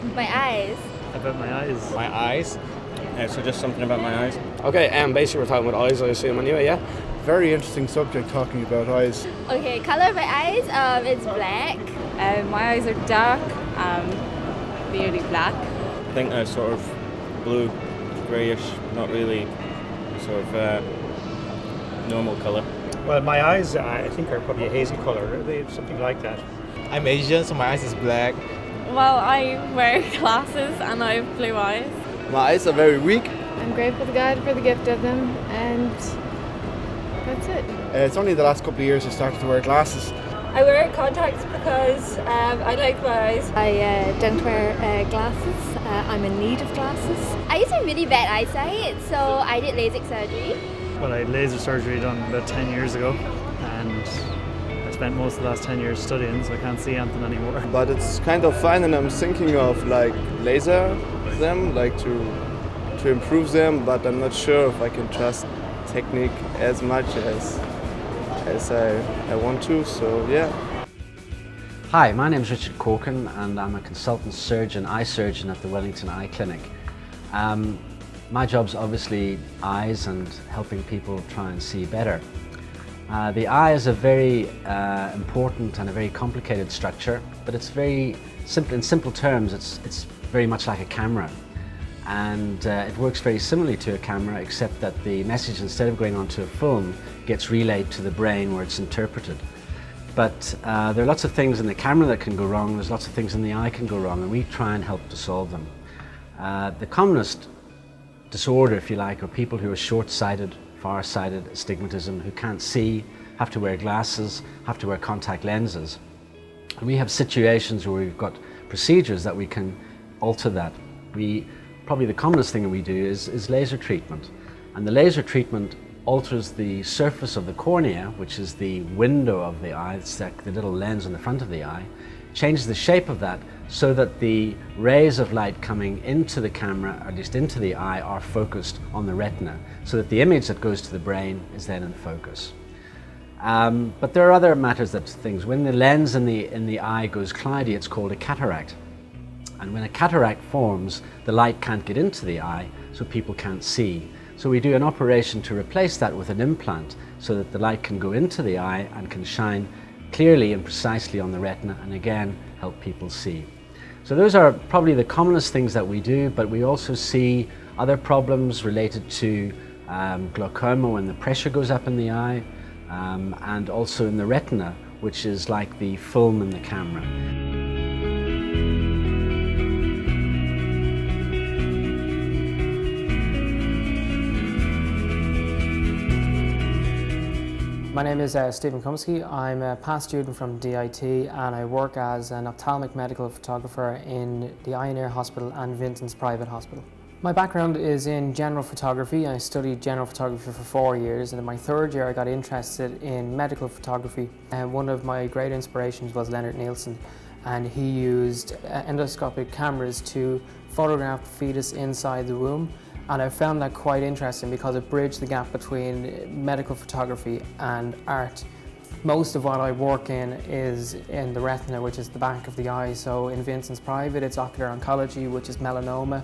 My eyes. About my eyes. My eyes. So just something about my eyes. Okay, basically we're talking about eyes, I assume, anyway, yeah? Very interesting subject talking about eyes. Okay, color of my eyes, it's black. My eyes are dark, nearly black. I think they're sort of blue, greyish, not really sort of normal colour. Well, my eyes, I think, are probably a hazy colour, something like that. I'm Asian, so my eyes is black. Well, I wear glasses and I have blue eyes. My eyes are very weak. I'm grateful to God for the gift of them, and that's it. It's only the last couple of years I started to wear glasses. I wear contacts because I like my eyes. I don't wear glasses. I'm in need of glasses. I used to have really bad eyesight, so I did LASIK surgery. Well, I had laser surgery done about 10 years ago, and I spent most of the last 10 years studying, so I can't see anything anymore. But it's kind of fine, and I'm thinking of like laser them, like to improve them, but I'm not sure if I can trust technique as much as I want to, so yeah. Hi, my name is Richard Corkin and I'm a consultant surgeon, eye surgeon at the Wellington Eye Clinic. My job's obviously eyes and helping people try and see better. The eye is a very important and a very complicated structure, but it's very simple. In simple terms, it's very much like a camera. And it works very similarly to a camera, except that the message, instead of going onto a film, gets relayed to the brain where it's interpreted. But there are lots of things in the camera that can go wrong, there's lots of things in the eye can go wrong, and we try and help to solve them. The commonest disorder, if you like, are people who are short-sighted, far-sighted, astigmatism, who can't see, have to wear glasses, have to wear contact lenses. And we have situations where we've got procedures that we can alter that. Probably the commonest thing that we do is laser treatment. And the laser treatment alters the surface of the cornea, which is the window of the eye, it's like the little lens on the front of the eye, changes the shape of that so that the rays of light coming into the camera, or at least into the eye, are focused on the retina, so that the image that goes to the brain is then in focus. But there are other matters, things. When the lens in the eye goes cloudy, it's called a cataract. And when a cataract forms, the light can't get into the eye, so people can't see. So we do an operation to replace that with an implant so that the light can go into the eye and can shine clearly and precisely on the retina, and again help people see. So those are probably the commonest things that we do, but we also see other problems related to glaucoma when the pressure goes up in the eye, and also in the retina, which is like the film in the camera. My name is Stephen Kumsky. I'm a past student from DIT and I work as an ophthalmic medical photographer in the Eye and Ear Hospital and Vincent's Private Hospital. My background is in general photography. I studied general photography for 4 years, and in my third year I got interested in medical photography, and one of my great inspirations was Leonard Nielsen, and he used endoscopic cameras to photograph the fetus inside the womb. And I found that quite interesting because it bridged the gap between medical photography and art. Most of what I work in is in the retina, which is the back of the eye. So in Vincent's Private, it's ocular oncology, which is melanoma.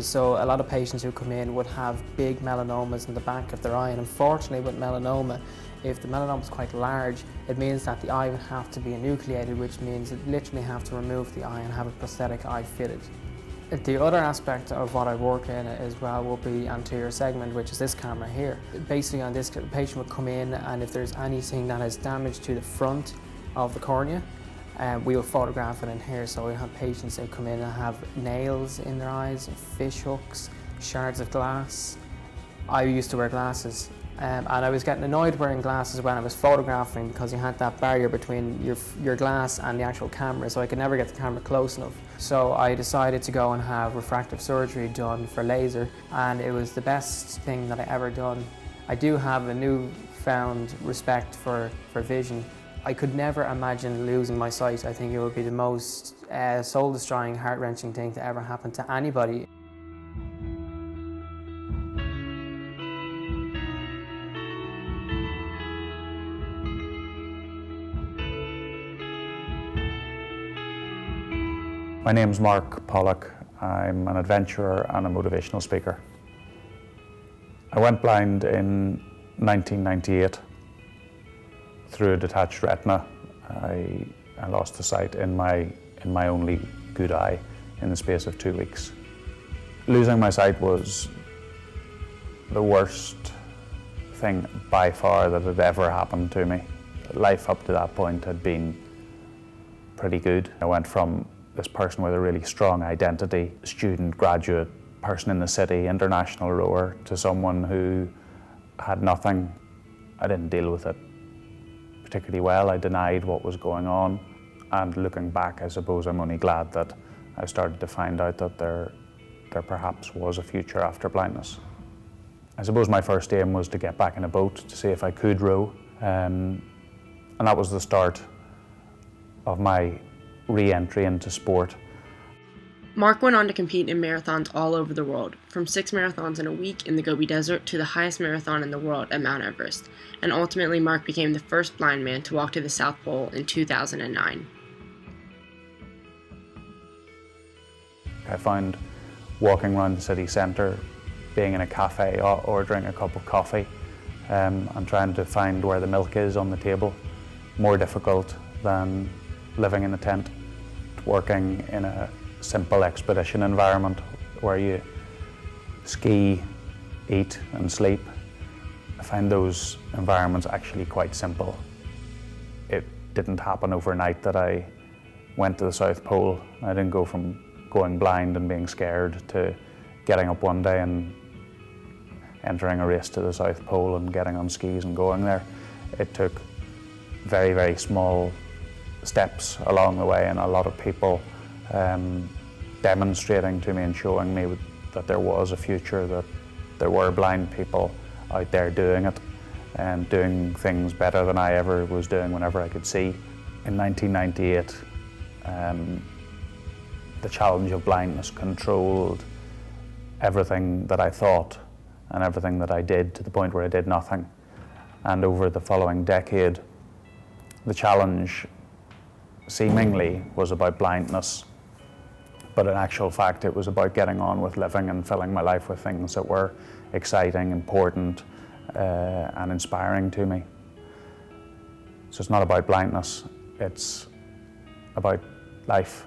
So a lot of patients who come in would have big melanomas in the back of their eye. And unfortunately with melanoma, if the melanoma is quite large, it means that the eye would have to be enucleated, which means it literally have to remove the eye and have a prosthetic eye fitted. The other aspect of what I work in as well will be anterior segment, which is this camera here. Basically on this, the patient would come in, and if there's anything that has damage to the front of the cornea, we will photograph it in here. So we have patients that come in and have nails in their eyes, fish hooks, shards of glass. I used to wear glasses. And I was getting annoyed wearing glasses when I was photographing because you had that barrier between your glass and the actual camera, so I could never get the camera close enough. So I decided to go and have refractive surgery done for laser, and it was the best thing that I ever done. I do have a newfound respect for vision. I could never imagine losing my sight. I think it would be the most soul-destroying, heart-wrenching thing to ever happen to anybody. My name's Mark Pollock. I'm an adventurer and a motivational speaker. I went blind in 1998 through a detached retina. I lost the sight in my only good eye in the space of 2 weeks. Losing my sight was the worst thing by far that had ever happened to me. Life up to that point had been pretty good. I went from this person with a really strong identity, student, graduate, person in the city, international rower, to someone who had nothing. I didn't deal with it particularly well. I denied what was going on. And looking back, I suppose I'm only glad that I started to find out that there perhaps was a future after blindness. I suppose my first aim was to get back in a boat to see if I could row. And that was the start of my re-entry into sport. Mark went on to compete in marathons all over the world, from 6 marathons in a week in the Gobi Desert to the highest marathon in the world at Mount Everest, and ultimately Mark became the first blind man to walk to the South Pole in 2009. I found walking around the city centre, being in a cafe, ordering a cup of coffee, and trying to find where the milk is on the table, more difficult than living in a tent. Working in a simple expedition environment where you ski, eat and sleep, I find those environments actually quite simple. It didn't happen overnight that I went to the South Pole. I didn't go from going blind and being scared to getting up one day and entering a race to the South Pole and getting on skis and going there. It took very, very small steps along the way, and a lot of people demonstrating to me and showing me that there was a future, that there were blind people out there doing it and doing things better than I ever was doing whenever I could see. In 1998, the challenge of blindness controlled everything that I thought and everything that I did, to the point where I did nothing. And over the following decade, the challenge seemingly was about blindness, but in actual fact it was about getting on with living and filling my life with things that were exciting, important, and inspiring to me. So it's not about blindness, it's about life.